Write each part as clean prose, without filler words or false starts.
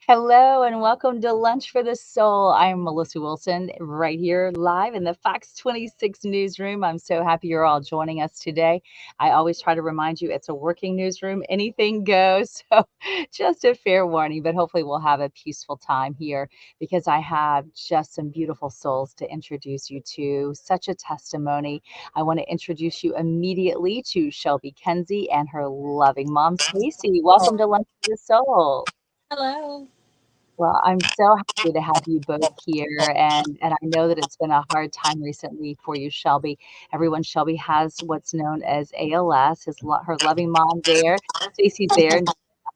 Hello and welcome to Lunch for the Soul. I'm Melissa Wilson, right here live in the Fox 26 newsroom. I'm so happy you're all joining us today. I always try to remind you it's a working newsroom, anything goes. So, just a fair warning, but hopefully, we'll have a peaceful time here because I have just some beautiful souls to introduce you to. Such a testimony. I want to introduce you immediately to Shelby Kenzie and her loving mom, Stacy. Welcome to Lunch for the Soul. Hello. Well, I'm so happy to have you both here, and I know that it's been a hard time recently for you, Shelby. Everyone, Shelby has what's known as ALS. Her loving mom there, Stacy's there,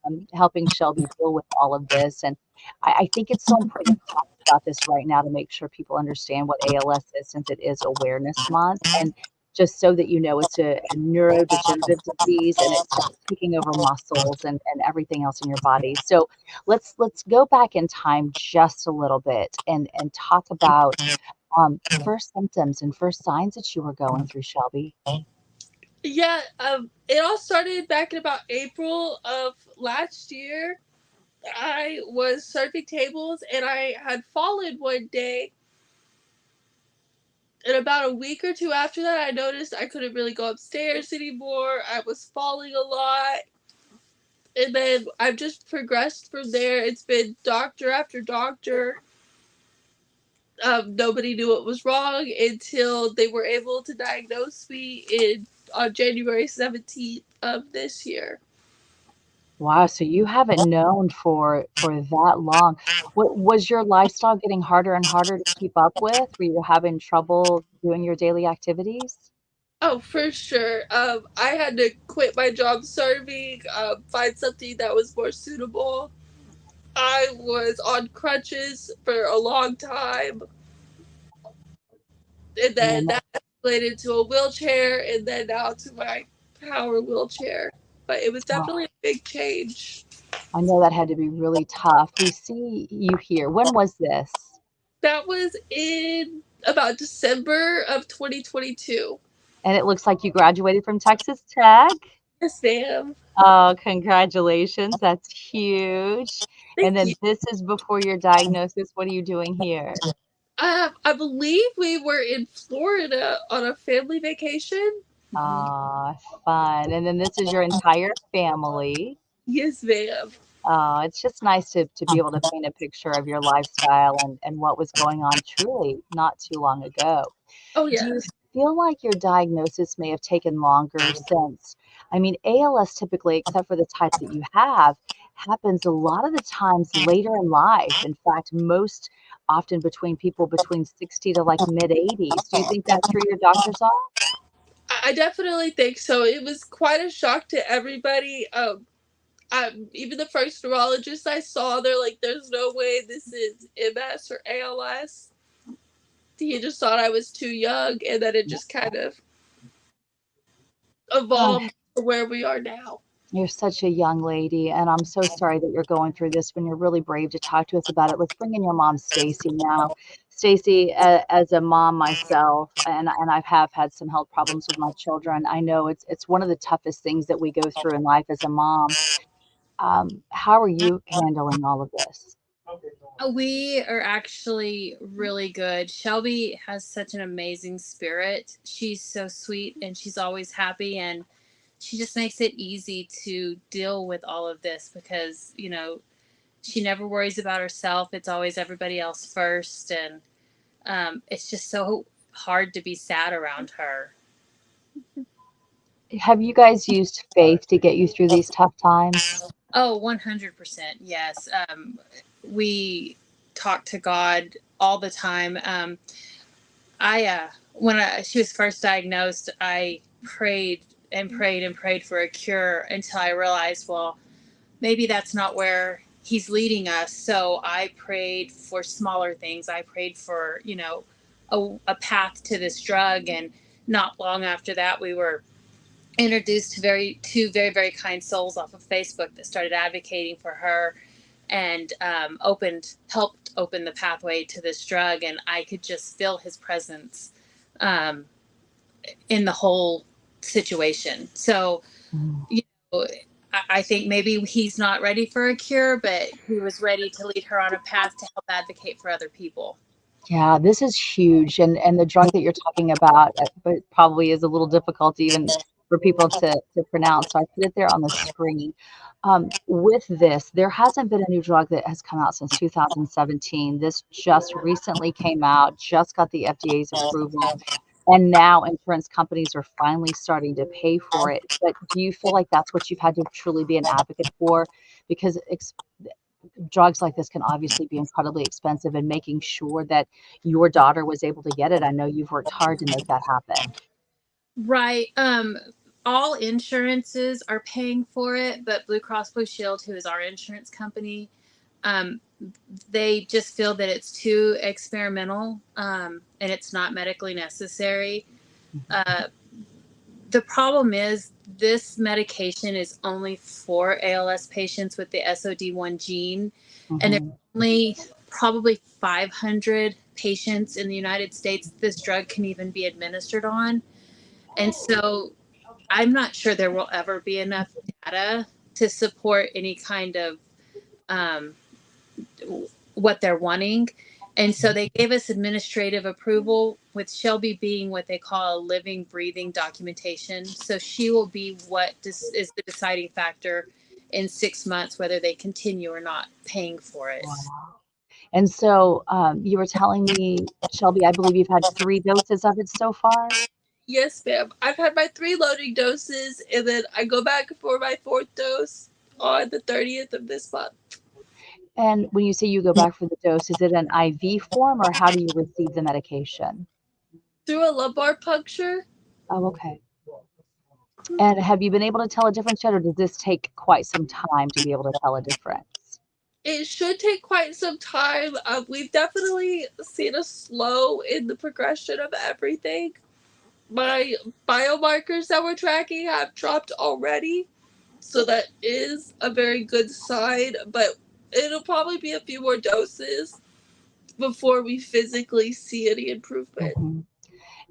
and helping Shelby deal with all of this. And I think it's so important to talk about this right now to make sure people understand what ALS is, since it is Awareness Month, and just so that you know, it's a neurodegenerative disease, and it starts taking over muscles and everything else in your body. So let's go back in time just a little bit and talk about first symptoms and first signs that you were going through, Shelby. Yeah, it all started back in about April of last year. I was serving tables and I had fallen one day. And about a week or two after that, I noticed I couldn't really go upstairs anymore. I was falling a lot. And then I've just progressed from there. It's been doctor after doctor. Nobody knew what was wrong until they were able to diagnose me on January 17th of this year. Wow, so you haven't known for that long. What was your lifestyle getting harder and harder to keep up with? Were you having trouble doing your daily activities? Oh, for sure. I had to quit my job serving, find something that was more suitable. I was on crutches for a long time, and then Yeah, that escalated to a wheelchair, and then now to my power wheelchair. But it was definitely a big change. I know that had to be really tough. We see you here. When was this? That was in about December of 2022. And it looks like you graduated from Texas Tech. Yes, ma'am. Oh, congratulations. That's huge. And Thank you. then this is before your diagnosis. What are you doing here? I believe we were in Florida on a family vacation. Ah, fun. And then this is your entire family. Yes, ma'am. It's just nice to be able to paint a picture of your lifestyle and what was going on truly not too long ago. Oh, Do you yes. feel like your diagnosis may have taken longer since, I mean, ALS typically, except for the type that you have, happens a lot of the times later in life. In fact, most often between people between 60 to like mid 80s. Do you think that threw your doctors off? I definitely think so. It was quite a shock to everybody. Even the first neurologist I saw, they're like, "There's no way this is MS or ALS." He just thought I was too young, and then it just kind of Oh, evolved to where we are now. you're such a young lady, and I'm so sorry that you're going through this when you're really brave to talk to us about it. Let's bring in your mom, Stacy, now. Stacy, as a mom myself, and I have had some health problems with my children. I know it's one of the toughest things that we go through in life as a mom. How are you handling all of this? We are actually really good. Shelby has such an amazing spirit. She's so sweet and she's always happy, and she just makes it easy to deal with all of this because, she never worries about herself. It's always everybody else first, and it's just so hard to be sad around her. Have you guys used faith to get you through these tough times? Oh, 100%. Yes. We talk to God all the time. When she was first diagnosed, I prayed and prayed and prayed for a cure until I realized, well, maybe that's not where he's leading us. So I prayed for smaller things. I prayed for, a path to this drug. And not long after that, we were introduced to two very, very kind souls off of Facebook that started advocating for her and helped open the pathway to this drug. And I could just feel his presence in the whole situation. So, Mm. you know, I think maybe he's not ready for a cure, but he was ready to lead her on a path to help advocate for other people. Yeah, this is huge, and the drug that you're talking about, but probably is a little difficult even for people to pronounce. So I put it there on the screen. With this, there hasn't been a new drug that has come out since 2017. This just recently came out, just got the FDA's approval, and now insurance companies are finally starting to pay for it. But do you feel like that's what you've had to truly be an advocate for? Because drugs like this can obviously be incredibly expensive, and making sure that your daughter was able to get it. I know you've worked hard to make that happen. Right. All insurances are paying for it, but Blue Cross Blue Shield, who is our insurance company, um, they just feel that it's too experimental, and it's not medically necessary. Uh, the problem is this medication is only for ALS patients with the SOD1 gene, and there's Mhm. only probably 500 patients in the United States this drug can even be administered on. And so I'm not sure there will ever be enough data to support any kind of um, what they're wanting. And so they gave us administrative approval, with Shelby being what they call a living, breathing documentation. So she will be what is the deciding factor in 6 months, whether they continue or not paying for it. Wow. And so, you were telling me, Shelby, I believe you've had 3 doses of it so far? Yes, ma'am. I've had my 3 loading doses, and then I go back for my 4th dose on the 30th of this month. And when you say you go back for the dose, is it an IV form, or how do you receive the medication? Through a lumbar puncture. Oh, okay. And have you been able to tell a difference yet, or does this take quite some time to be able to tell a difference? It should take quite some time. We've definitely seen a slow in the progression of everything. My biomarkers that we're tracking have dropped already, so that is a very good sign, but it'll probably be a few more doses before we physically see any improvement. Mhm.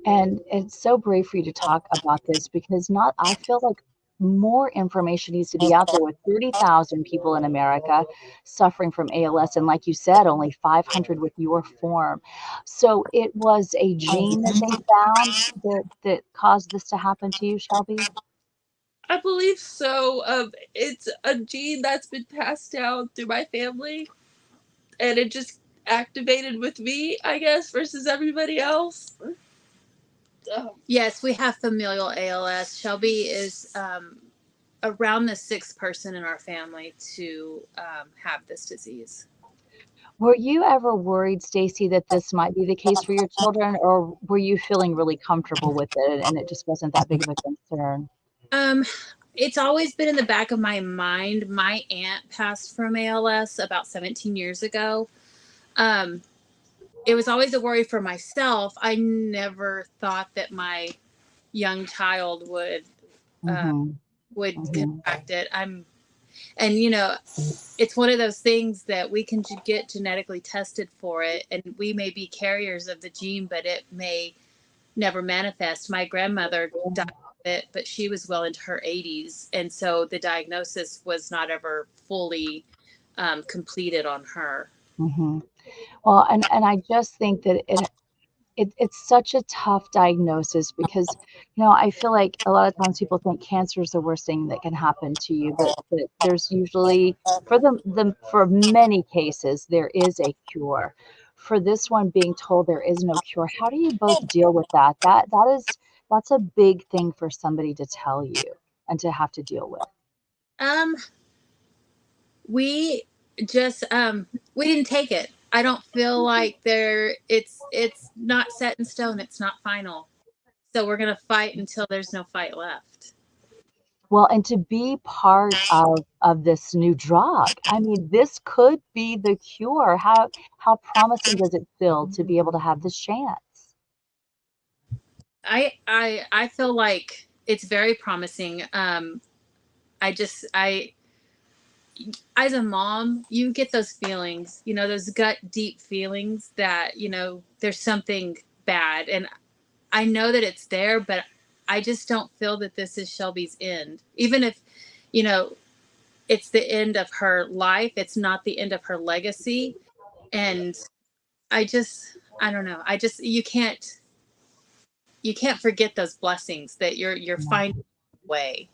And it's so brave for you to talk about this, because not I feel like more information needs to be out there with 30,000 people in America suffering from ALS, and like you said, only 500 with your form. So it was a gene that they found that caused this to happen to you, Shelby? I believe so. It's a gene that's been passed down through my family, and it just activated with me, I guess, versus everybody else. Yes, we have familial ALS. Shelby is around the 6th person in our family to have this disease. Were you ever worried, Stacy, that this might be the case for your children, or were you feeling really comfortable with it and it just wasn't that big of a concern? Um, it's always been in the back of my mind. My aunt passed from ALS about 17 years ago. Um, it was always a worry for myself. I never thought that my young child uh, Mhm, would mhm, contract it. And it's one of those things that we can get genetically tested for it, and we may be carriers of the gene, but it may never manifest. My grandmother died of it, but she was well into her 80s, and so the diagnosis was not ever fully completed on her. mhm. Well, and I just think that it's such a tough diagnosis, because, I feel like a lot of times people think cancer is the worst thing that can happen to you, but there's usually, for many cases, there is a cure. For this one being told there is no cure, how do you both deal with that? That's a big thing for somebody to tell you and to have to deal with. Um, we just we didn't take it. I don't feel like it's not set in stone. It's not final. So we're gonna fight until there's no fight left. Well, and to be part of this new drug, I mean, this could be the cure. How promising does it feel to be able to have this chance? I feel like it's very promising. I as a mom, you get those feelings, those gut deep feelings that, there's something bad. And I know that it's there, but I just don't feel that this is Shelby's end. Even if, you know, it's the end of her life. It's not the end of her legacy. And I don't know. You can't forget those blessings that you're finding a way.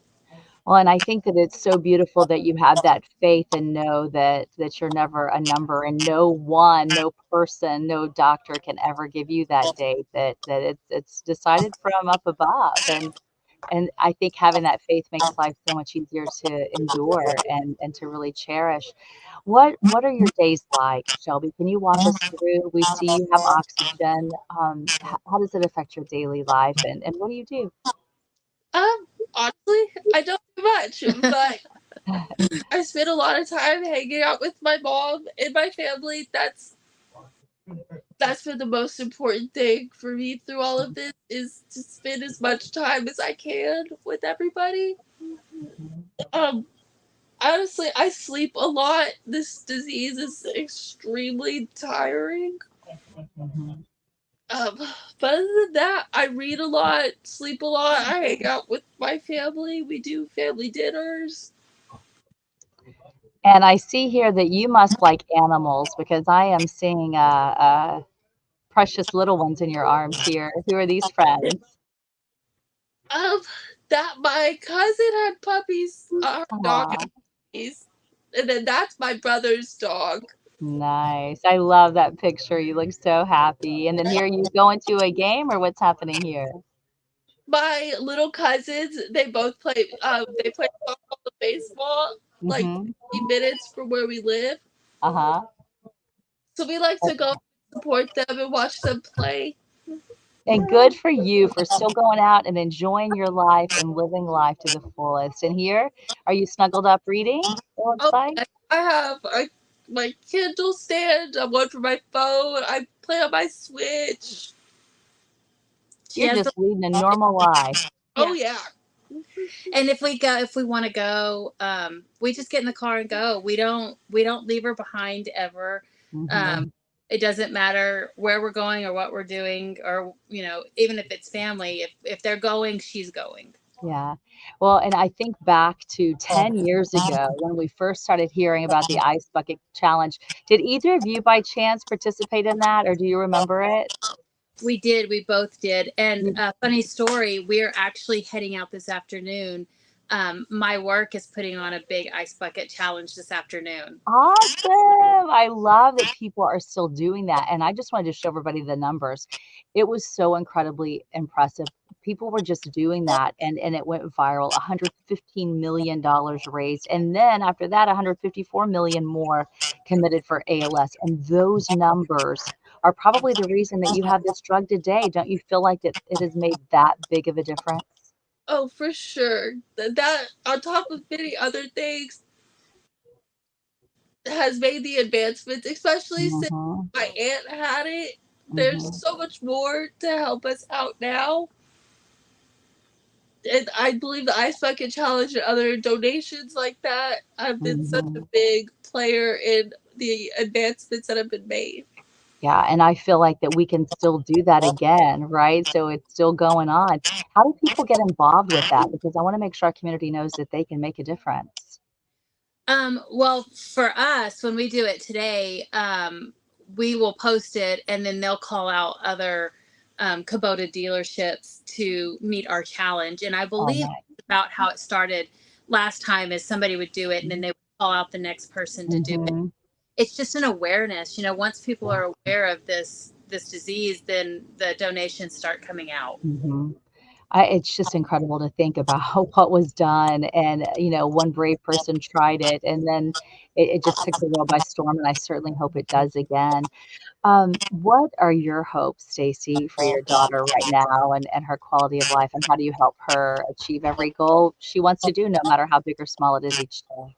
Well, and I think that it's so beautiful that you have that faith and know that you're never a number, and no person, no doctor can ever give you that date, that it's decided from up above. And I think having that faith makes life so much easier to endure and to really cherish. What are your days like, Shelby? Can you walk us through? We see you have oxygen. How does it affect your daily life, and what do you do? Honestly, I don't do much, but I spend a lot of time hanging out with my mom and my family. That's been the most important thing for me through all of this, is to spend as much time as I can with everybody. Um, Honestly, I sleep a lot. This disease is extremely tiring. Mhm. Um, but other than that, I read a lot, sleep a lot. I hang out with my family. We do family dinners. And I see here that you must like animals because I am seeing precious little ones in your arms here. Who are these friends? Um, that my cousin had puppies. Her dog had Aw, puppies, and then that's my brother's dog. nice. I love that picture. You look so happy. And then here you go into a game or what's happening here? My little cousins, they both play. They play softball and baseball, like Mm-hmm. 15 minutes from where we live. Uh-huh. So we like to go support them and watch them play. And good for you for still going out and enjoying your life and living life to the fullest. And here, are you snuggled up reading, it looks Oh, like? yeah, I have my Kindle stand. I one for my phone. I play on my Switch. She You're has the just leading a normal life. Oh yeah. yeah. And if we want to go, we just get in the car and go. We don't leave her behind ever. Mhm. Um, it doesn't matter where we're going or what we're doing, or even if it's family. If they're going, she's going. Yeah. Well, and I think back to 10 years ago when we first started hearing about the Ice Bucket Challenge. Did either of you by chance participate in that, or do you remember it? We did. We both did. And You funny story, we're actually heading out this afternoon. My work is putting on a big ice bucket challenge this afternoon. Awesome. I love that people are still doing that, and I just wanted to show everybody the numbers. It was so incredibly impressive. People were just doing that, and it went viral. $115 million raised, and then after that, 154 million more committed for ALS, and those numbers are probably the reason that you have this drug today. Don't you feel like that it has made that big of a difference? Oh, for sure. That on top of many other things has made the advancements, especially since Mhm, my aunt had it. There's mhm, so much more to help us out now. And I believe the Ice Bucket Challenge and other donations like that have been such a mhm. big player in the advancements that have been made. Yeah, and I feel like that we can still do that again, right? So it's still going on. How do people get involved with that? Because I wanna make sure our community knows that they can make a difference. Well, for us, when we do it today, we will post it and then they'll call out other Kubota dealerships to meet our challenge. And I Oh, believe nice. about how it started last time is somebody would do it and then they would call out the next person to do it. Mhm, It's just an awareness. Once people are aware of this disease, then the donations start coming out. mhm. It's just incredible to think about what was done and, one brave person tried it, and then it just took the world by storm, and I certainly hope it does again. What are your hopes, Stacy, for your daughter right now and her quality of life, and how do you help her achieve every goal she wants to do, no matter how big or small it is each day?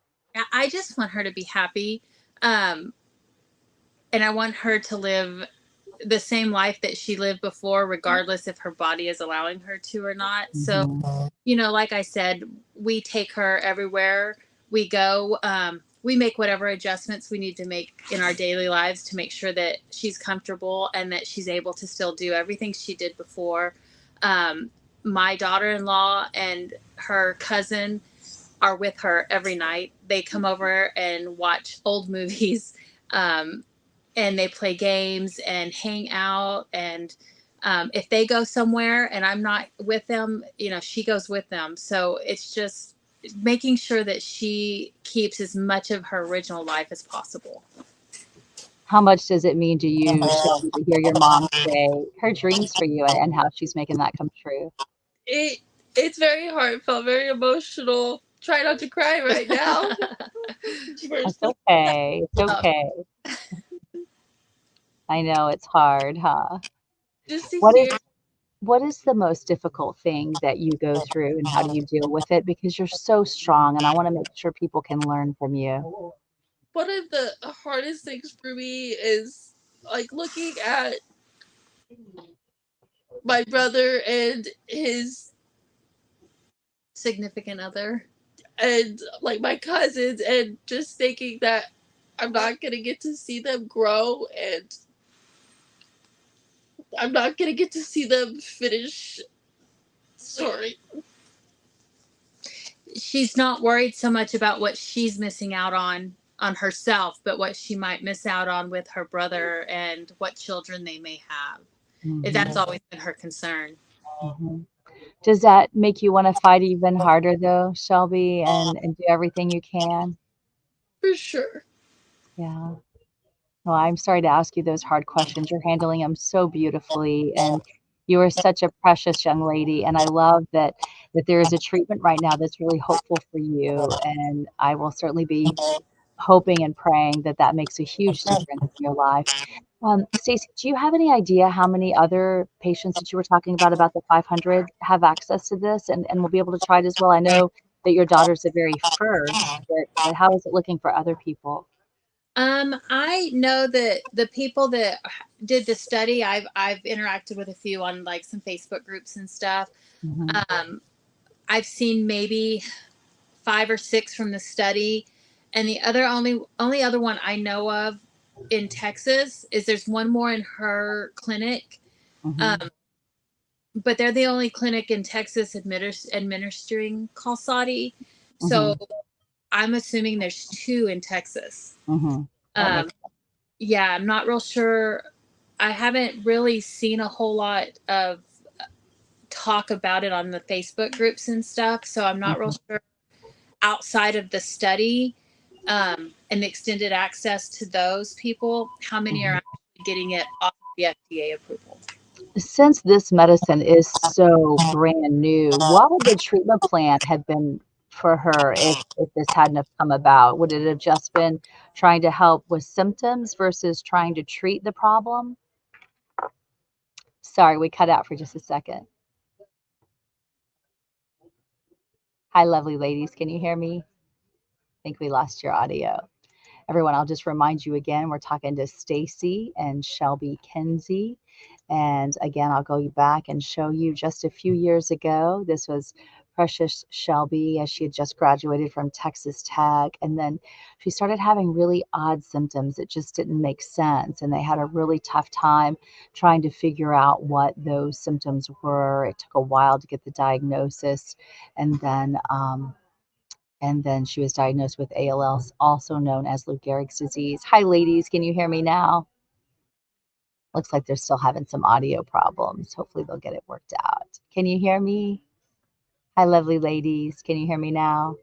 I just want her to be happy. Um, and I want her to live the same life that she lived before, regardless if her body is allowing her to or not. So, Mhm, like I said, we take her everywhere we go. We make whatever adjustments we need to make in our daily lives to make sure that she's comfortable and that she's able to still do everything she did before. My daughter in law and her cousin are with her every night. They come over and watch old movies, um, and they play games and hang out. And if they go somewhere and I'm not with them, she goes with them. So it's just making sure that she keeps as much of her original life as possible. How much does it mean to you, Shelby, to hear your mom say her dreams for you and how she's making that come true? It's very heartfelt, very emotional. Try not to cry right now. It's okay. It's okay. I know it's hard, huh? Just to What is hear. what is the most difficult thing that you go through and how do you deal with it? Because you're so strong and I want to make sure people can learn from you. One of the hardest things for me is like looking at my brother and his Significant other. and like my cousins and just thinking that I'm not gonna get to see them grow and I'm not gonna get to see them finish. Sorry. She's not worried so much about what she's missing out on herself, but what she might miss out on with her brother and what children they may have. That's always been her concern. Mm-hmm. Does that make you want to fight even harder though, Shelby, and do everything you can? For sure. Yeah. Well, I'm sorry to ask you those hard questions. You're handling them so beautifully, and you are such a precious young lady. And I love that there is a treatment right now that's really hopeful for you. And I will certainly be hoping and praying that that makes a huge difference in your life. Stacey, do you have any idea how many other patients that you were talking about the 500 have access to this and will be able to try it as well? I know that your daughter's the very first, but how is it looking for other people? I know that the people that did the study, I've interacted with a few on like some Facebook groups and stuff. Mhm. I've seen maybe 5 or 6 from the study, and the only other one I know of in Texas is there's one more in her clinic, Mhm. but they're the only clinic in Texas administering Qalsati. So Mhm. I'm assuming there's 2 in Texas. Mhm. That Um, makes yeah, I'm not real sure. I haven't really seen a whole lot of talk about it on the Facebook groups and stuff, so I'm not real mhm. sure outside of the study and extended access to those people, how many are Mhm. actually getting it off of the FDA approval. Since this medicine is so brand new, what would the treatment plan have been for her if this hadn't have come about? Would it have just been trying to help with symptoms versus trying to treat the problem? Sorry, we cut out for just a second. Hi, lovely ladies. Can you hear me? I think we lost your audio. Everyone, I'll just remind you again, we're talking to Stacy and Shelby Kinsey. And again, I'll go back and show you just a few years ago. This was precious Shelby as she had just graduated from Texas Tech. And then she started having really odd symptoms that just didn't make sense. And they had a really tough time trying to figure out what those symptoms were. It took a while to get the diagnosis. And then she was diagnosed with ALL, also known as Lou Gehrig's disease. Hi, ladies. Can you hear me now? Looks like they're still having some audio problems. Hopefully, they'll get it worked out. Can you hear me? Hi, lovely ladies. Can you hear me now?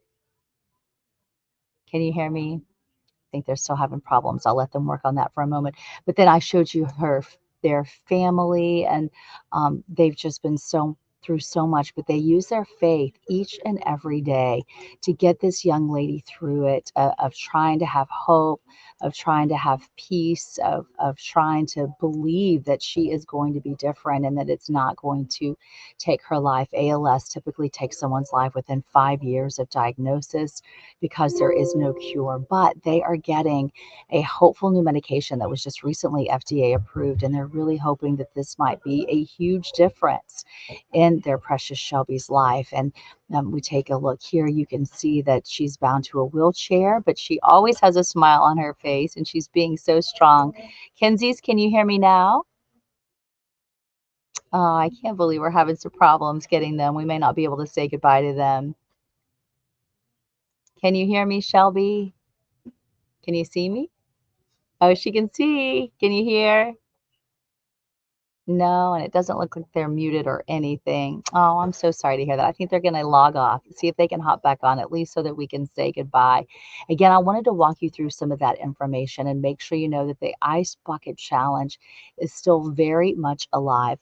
Can you hear me? I think they're still having problems. I'll let them work on that for a moment. But then I showed you their family, and they've just been through so much, but they use their faith each and every day to get this young lady through it, of trying to have hope, of trying to have peace, of trying to believe that she is going to be different and that it's not going to take her life. ALS typically takes someone's life within 5 years of diagnosis because there is no cure, but they are getting a hopeful new medication that was just recently FDA approved, and they're really hoping that this might be a huge difference in their precious Shelby's life. And we take a look here, you can see that she's bound to a wheelchair, but she always has a smile on her face, and she's being so strong. Kenzie's, can you hear me now? Oh, I can't believe we're having some problems getting them. We may not be able to say goodbye to them. Can you hear me, Shelby? Can you see me? Oh, she can see. Can you hear? No, and it doesn't look like they're muted or anything. Oh, I'm so sorry to hear that. I think they're going to log off, see if they can hop back on, at least so that we can say goodbye. Again, I wanted to walk you through some of that information and make sure you know that the Ice Bucket Challenge is still very much alive.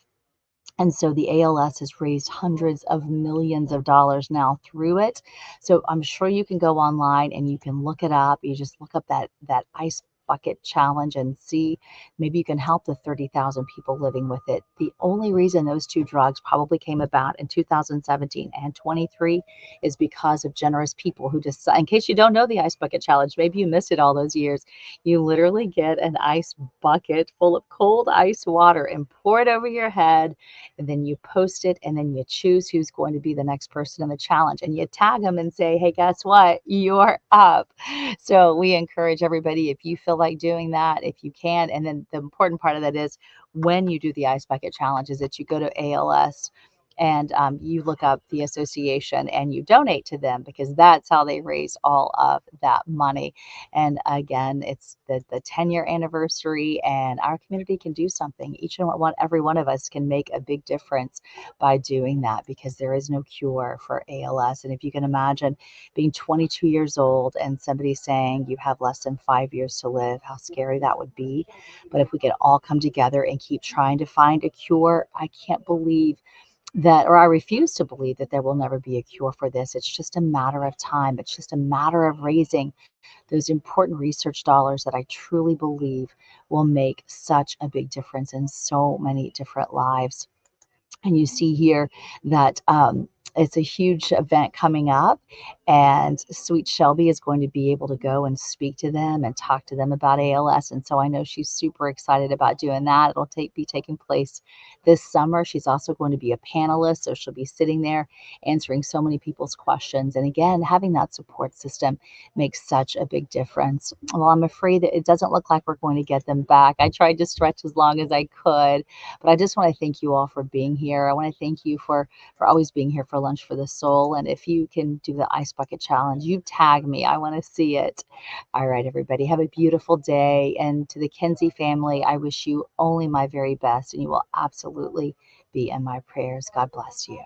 And so the ALS has raised hundreds of millions of dollars now through it. So I'm sure you can go online and you can look it up. You just look up that ice bucket challenge and see maybe you can help the 30,000 people living with it. The only reason those two drugs probably came about in 2017 and 23 is because of generous people who just, in case you don't know the ice bucket challenge, maybe you missed it all those years. You literally get an ice bucket full of cold ice water and pour it over your head, and then you post it, and then you choose who's going to be the next person in the challenge, and you tag them and say, hey, guess what, you're up. So we encourage everybody, if you feel like doing that, if you can. And then the important part of that is when you do the ice bucket challenge is that you go to ALS and you look up the association and you donate to them, because that's how they raise all of that money. And again, it's the 10-year anniversary, and our community can do something. Each and one, every one of us can make a big difference by doing that, because there is no cure for ALS. And if you can imagine being 22 years old and somebody saying you have less than 5 years to live, how scary that would be. But if we could all come together and keep trying to find a cure, I can't believe that, or I refuse to believe that there will never be a cure for this. It's just a matter of time. It's just a matter of raising those important research dollars that I truly believe will make such a big difference in so many different lives. And you see here that it's a huge event coming up, and sweet Shelby is going to be able to go and speak to them and talk to them about ALS. And so I know she's super excited about doing that. It'll be taking place this summer. She's also going to be a panelist, so she'll be sitting there answering so many people's questions. And again, having that support system makes such a big difference. Well, I'm afraid that it doesn't look like we're going to get them back. I tried to stretch as long as I could, but I just want to thank you all for being here. I want to thank you for always being here for Lunch for the Soul. And if you can do the Ice Bucket Challenge, you tag me. I want to see it. All right, everybody, have a beautiful day. And to the Kinsey family, I wish you only my very best, and you will absolutely be in my prayers. God bless you.